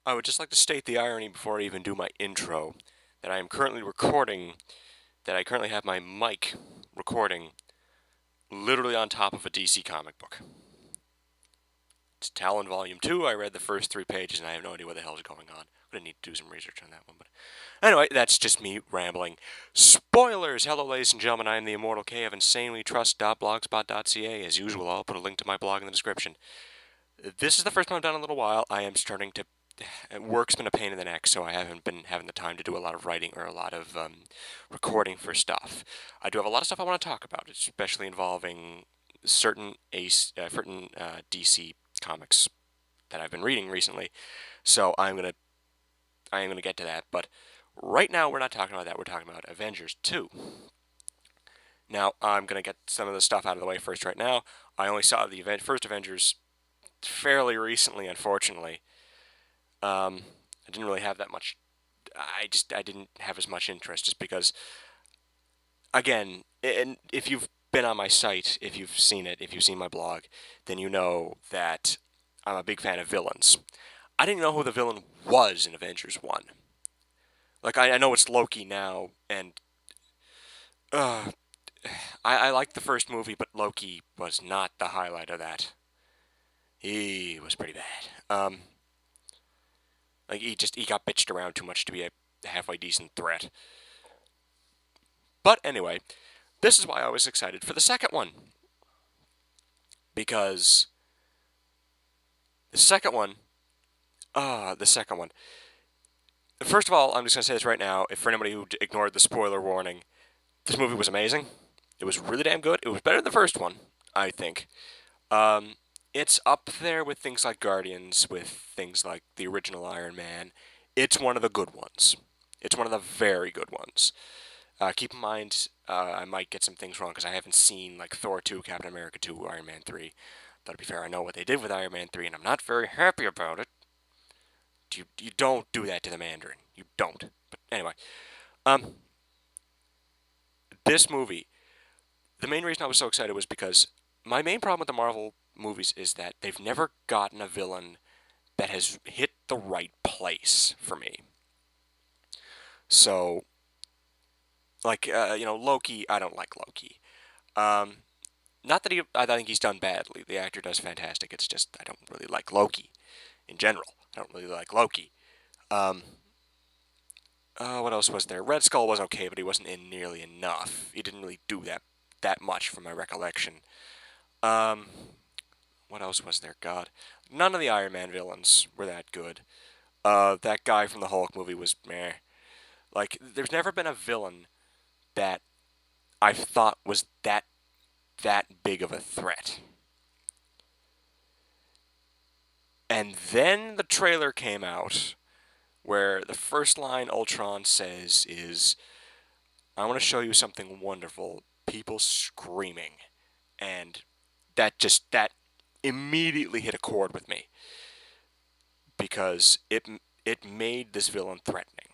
I would just like to state the irony before I even do my intro that I am currently recording, that I currently have my mic recording literally on top of a DC comic book. It's Talon Volume 2. I read the first 3 pages and I have no idea what the hell is going on. I'm going to need to do some research on that one. But anyway, that's just me rambling. Spoilers! Hello, ladies and gentlemen. I am the Immortal K of InsanelyTrust.blogspot.ca. As usual, I'll put a link to my blog in the description. This is the first time I've done in a little while. I am starting to work's been a pain in the neck, so I haven't been having the time to do a lot of writing or a lot of recording for stuff. I do have a lot of stuff I want to talk about, especially involving certain DC comics that I've been reading recently. So I am gonna get to that. But right now we're not talking about that. We're talking about Avengers 2. Now I'm gonna get some of the stuff out of the way first. Right now, I only saw the first Avengers fairly recently, unfortunately. I didn't really have that much. I didn't have as much interest just because, again, and if you've been on my site, if you've seen it, if you've seen my blog, then you know that I'm a big fan of villains. I didn't know who the villain was in Avengers 1. Like, I know it's Loki now, and I liked the first movie, but Loki was not the highlight of that. He was pretty bad. Like, he got bitched around too much to be a halfway decent threat. But anyway, this is why I was excited for the second one. Because the second one, first of all, I'm just going to say this right now, if for anybody who ignored the spoiler warning, this movie was amazing. It was really damn good. It was better than the first one, I think. It's up there with things like Guardians, with things like the original Iron Man. It's one of the good ones. It's one of the very good ones. Keep in mind, I might get some things wrong because I haven't seen like Thor 2, Captain America 2, Iron Man 3. But to be fair, I know what they did with Iron Man 3, and I'm not very happy about it. You don't do that to the Mandarin. You don't. But anyway, this movie, the main reason I was so excited was because my main problem with the Marvel movies is that they've never gotten a villain that has hit the right place for me. So, like, Loki, I don't like Loki. Not that I think he's done badly. The actor does fantastic. It's just I don't really like Loki in general. I don't really like Loki. What else was there? Red Skull was okay, but he wasn't in nearly enough. He didn't really do that much from my recollection. What else was there? God. None of the Iron Man villains were that good. That guy from the Hulk movie was meh. Like, there's never been a villain that I thought was that big of a threat. And then the trailer came out where the first line Ultron says is, I want to show you something wonderful. People screaming. And that immediately hit a chord with me. Because it made this villain threatening.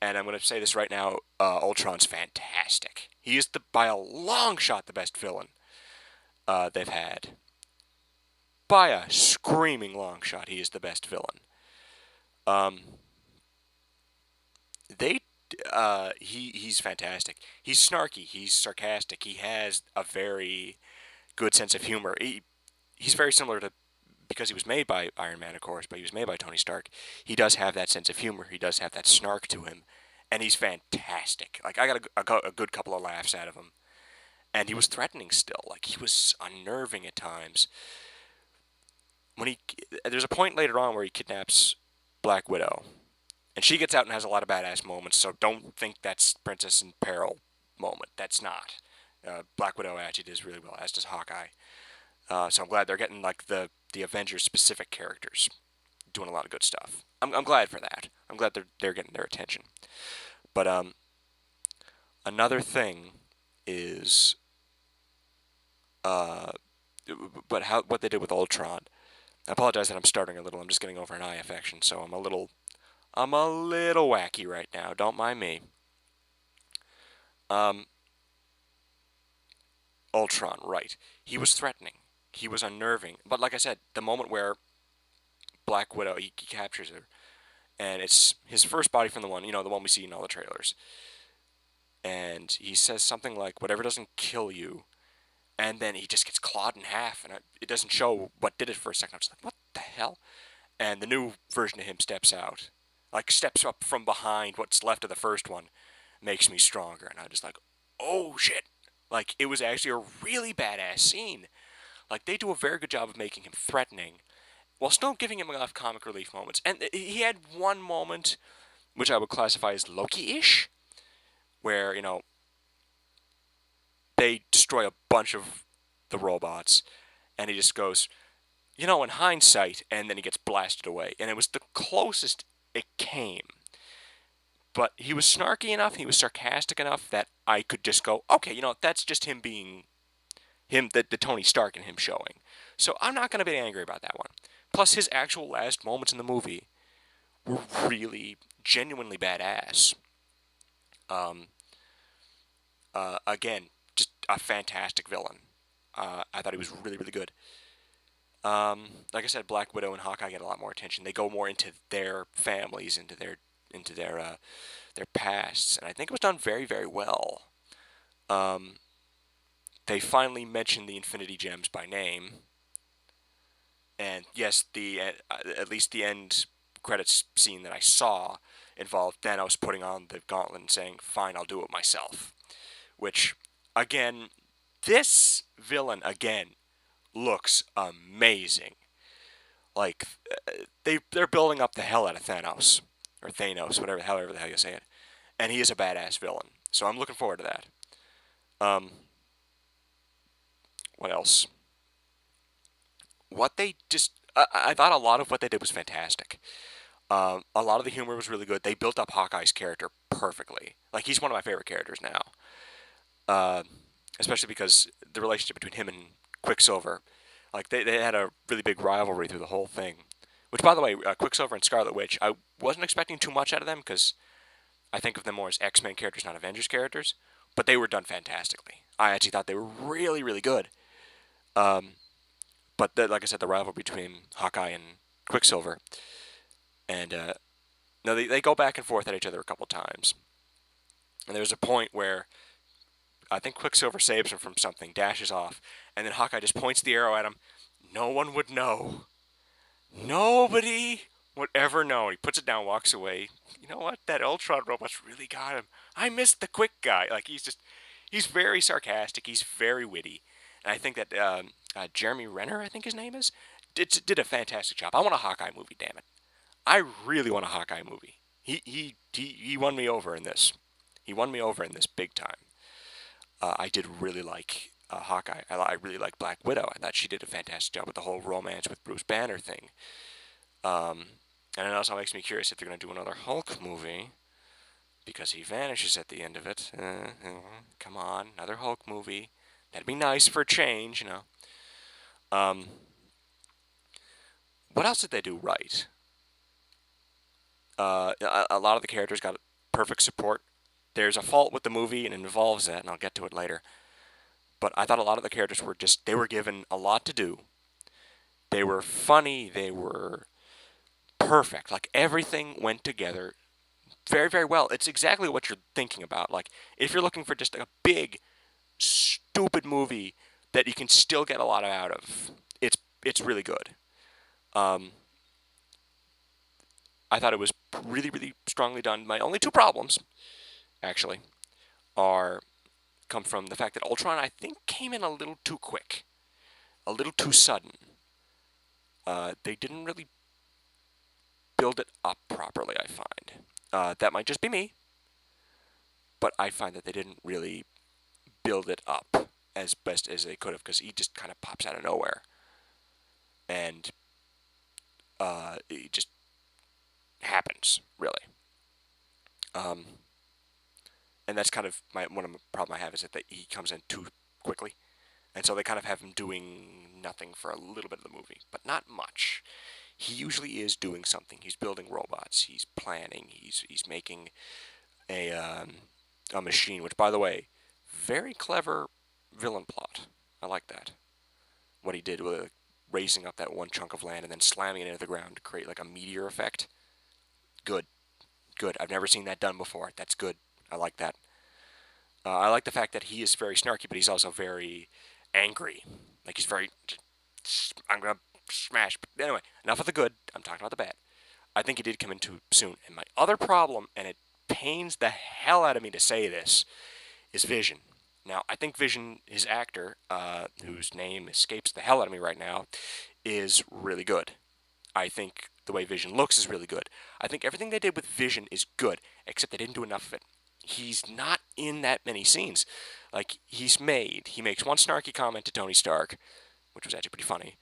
And I'm going to say this right now, Ultron's fantastic. He is, by a long shot, the best villain they've had. By a screaming long shot, he is the best villain. He's fantastic. He's snarky. He's sarcastic. He has a very good sense of humor. He's very similar to, because he was made by Iron Man, of course, but he was made by Tony Stark. He does have that sense of humor. He does have that snark to him, and he's fantastic. Like, I got a good couple of laughs out of him, and he was threatening still. Like, he was unnerving at times. There's a point later on where he kidnaps Black Widow, and she gets out and has a lot of badass moments. So don't think that's Princess in Peril moment. That's not. Black Widow actually does really well, as does Hawkeye. So I'm glad they're getting like the Avengers specific characters doing a lot of good stuff. I'm glad for that. I'm glad they're getting their attention. But another thing is what they did with Ultron. I apologize that I'm starting a little. I'm just getting over an eye infection, so I'm a little wacky right now. Don't mind me. Ultron, right? He was threatening. He was unnerving. But like I said, the moment where Black Widow. He captures her, and it's his first body from the one we see in all the trailers. And he says something like, "Whatever doesn't kill you," and then he just gets clawed in half, and it doesn't show what did it for a second. I was like, "What the hell?" And the new version of him steps out, like steps up from behind what's left of the first one, makes me stronger, and I just like, "Oh shit!" Like it was actually a really badass scene. Like they do a very good job of making him threatening, while still giving him enough comic relief moments. And he had one moment, which I would classify as Loki-ish, where they destroy a bunch of the robots, and he just goes, in hindsight, and then he gets blasted away. And it was the closest it came. But he was snarky enough, he was sarcastic enough that I could just go, okay, that's just him being him, the Tony Stark in him showing. So I'm not going to be angry about that one. Plus, his actual last moments in the movie were really, genuinely badass. Again, just a fantastic villain. I thought he was really, really good. Like I said, Black Widow and Hawkeye get a lot more attention. They go more into their families, into their pasts, and I think it was done very, very well. They finally mentioned the Infinity Gems by name, and yes, at least the end credits scene that I saw involved Thanos putting on the gauntlet and saying, "Fine, I'll do it myself." Which, again, this villain again looks amazing. Like they're building up the hell out of Thanos or Thanos, however the hell you say it, and he is a badass villain. So I'm looking forward to that. What else? What they just I thought a lot of what they did was fantastic. A lot of the humor was really good. They built up Hawkeye's character perfectly. Like he's one of my favorite characters now. Especially because the relationship between him and Quicksilver, like they had a really big rivalry through the whole thing. Which, by the way, Quicksilver and Scarlet Witch, I wasn't expecting too much out of them because I think of them more as X-Men characters, not Avengers characters. But they were done fantastically. I actually thought they were really, really good. But like I said, the rivalry between Hawkeye and Quicksilver, and no, they go back and forth at each other a couple times. And there's a point where I think Quicksilver saves him from something, dashes off, and then Hawkeye just points the arrow at him. No one would know. Nobody would ever know. He puts it down, walks away. You know what? That Ultron robot's really got him. I missed the quick guy. Like he's very sarcastic. He's very witty, and I think that Jeremy Renner, I think his name is, did a fantastic job. I want a Hawkeye movie. Damn it, I really want a Hawkeye movie. He won me over in this. He won me over in this big time. I did really like Hawkeye. I really like Black Widow. I thought she did a fantastic job with the whole romance with Bruce Banner thing. And it also makes me curious if they're going to do another Hulk movie, because he vanishes at the end of it. Come on, another Hulk movie. That'd be nice for a change, What else did they do right? A lot of the characters got perfect support. There's a fault with the movie, and it involves that, and I'll get to it later. But I thought a lot of the characters they were given a lot to do. They were funny, they were perfect. Like, everything went together very, very well. It's exactly what you're thinking about. Like, if you're looking for just a big, stupid movie that you can still get a lot out of, it's really good. I thought it was really, really strongly done. My only two problems, actually, come from the fact that Ultron, I think, came in a little too quick, a little too sudden. They didn't really build it up properly, I find. That might just be me, but I find that they didn't really build it up as best as they could have, because he just kind of pops out of nowhere. And it just happens, really. And that's kind of one of the problem I have, is that he comes in too quickly. And so they kind of have him doing nothing for a little bit of the movie, but not much. He usually is doing something. He's building robots. He's planning. He's making a machine, which, by the way, very clever villain plot. I like that. What he did with raising up that one chunk of land and then slamming it into the ground to create like a meteor effect. Good. Good. I've never seen that done before. That's good. I like that. I like the fact that he is very snarky, but he's also very angry. Like, he's very... I'm going to smash. But anyway, enough of the good. I'm talking about the bad. I think he did come in too soon. And my other problem, and it pains the hell out of me to say this, is Vision. Now, I think Vision, his actor, whose name escapes the hell out of me right now, is really good. I think the way Vision looks is really good. I think everything they did with Vision is good, except they didn't do enough of it. He's not in that many scenes. Like, he makes one snarky comment to Tony Stark, which was actually pretty funny.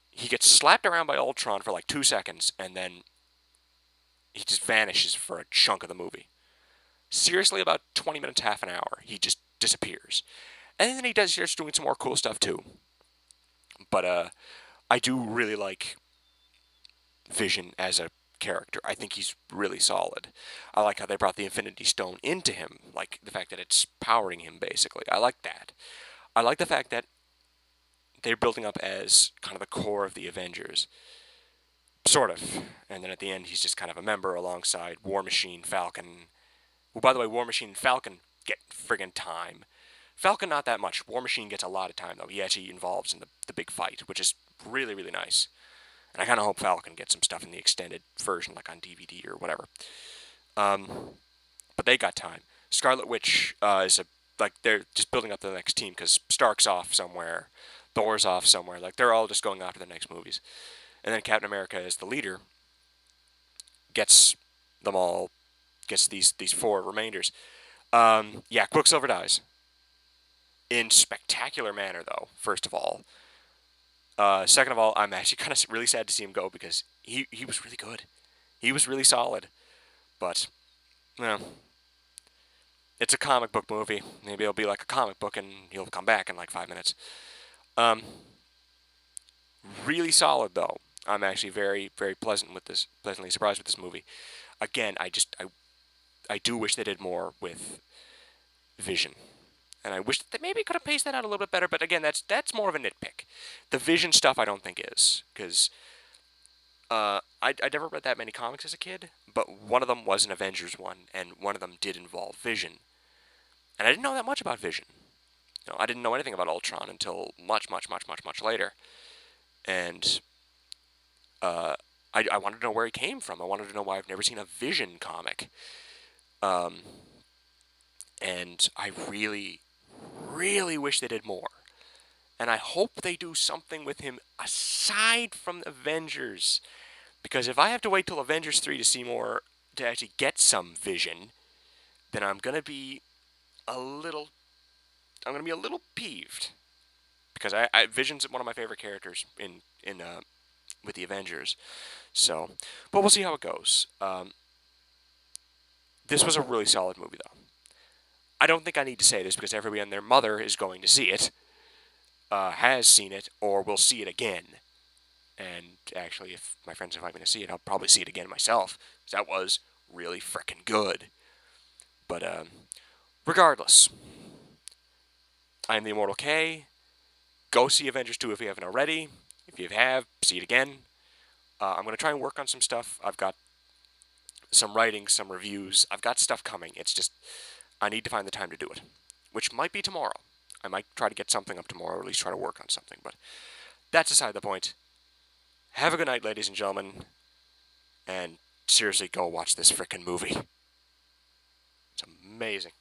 He gets slapped around by Ultron for like 2 seconds, and then he just vanishes for a chunk of the movie. Seriously, about 20 minutes, half an hour, he just disappears. And then he starts doing some more cool stuff too. But I do really like Vision as a character. I think he's really solid. I like how they brought the Infinity Stone into him, like the fact that it's powering him, basically. I like that. I like the fact that they're building up as kind of the core of the Avengers. Sort of. And then at the end, he's just kind of a member alongside War Machine, Falcon. Well, by the way, War Machine and Falcon get friggin' time. Falcon, not that much. War Machine gets a lot of time, though. He actually involves in the big fight, which is really, really nice. And I kind of hope Falcon gets some stuff in the extended version, like on DVD or whatever. But they got time. Scarlet Witch is they're just building up the next team because Stark's off somewhere, Thor's off somewhere. Like, they're all just going after the next movies. And then Captain America, as the leader, gets them all, gets these 4 remainders. Yeah, Quicksilver dies. In spectacular manner, though, first of all. Second of all, I'm actually kind of really sad to see him go because he was really good. He was really solid. But, it's a comic book movie. Maybe it'll be like a comic book and he'll come back in like 5 minutes. Really solid, though. I'm actually very, very pleasantly surprised with this movie. Again, I do wish they did more with Vision. And I wish that they maybe could have paced that out a little bit better, but again, that's more of a nitpick. The Vision stuff I don't think is, because I never read that many comics as a kid, but one of them was an Avengers one, and one of them did involve Vision. And I didn't know that much about Vision. I didn't know anything about Ultron until much, much, much, much, much later. And I wanted to know where he came from. I wanted to know why I've never seen a Vision comic. And I really, really wish they did more. And I hope they do something with him aside from Avengers. Because if I have to wait till Avengers 3 to see more, to actually get some Vision, then I'm going to be a little peeved. Because Vision's one of my favorite characters with the Avengers. So, but we'll see how it goes. This was a really solid movie, though. I don't think I need to say this because everybody and their mother is going to see it, has seen it, or will see it again. And actually, if my friends invite me to see it, I'll probably see it again myself, because that was really frickin' good. But regardless, I am the Immortal K. Go see Avengers 2 if you haven't already. If you have, see it again. I'm going to try and work on some stuff. I've got some writing, some reviews. I've got stuff coming. It's just, I need to find the time to do it, which might be tomorrow. I might try to get something up tomorrow, or at least try to work on something, but that's aside the point. Have a good night, ladies and gentlemen, and seriously, go watch this frickin' movie. It's amazing.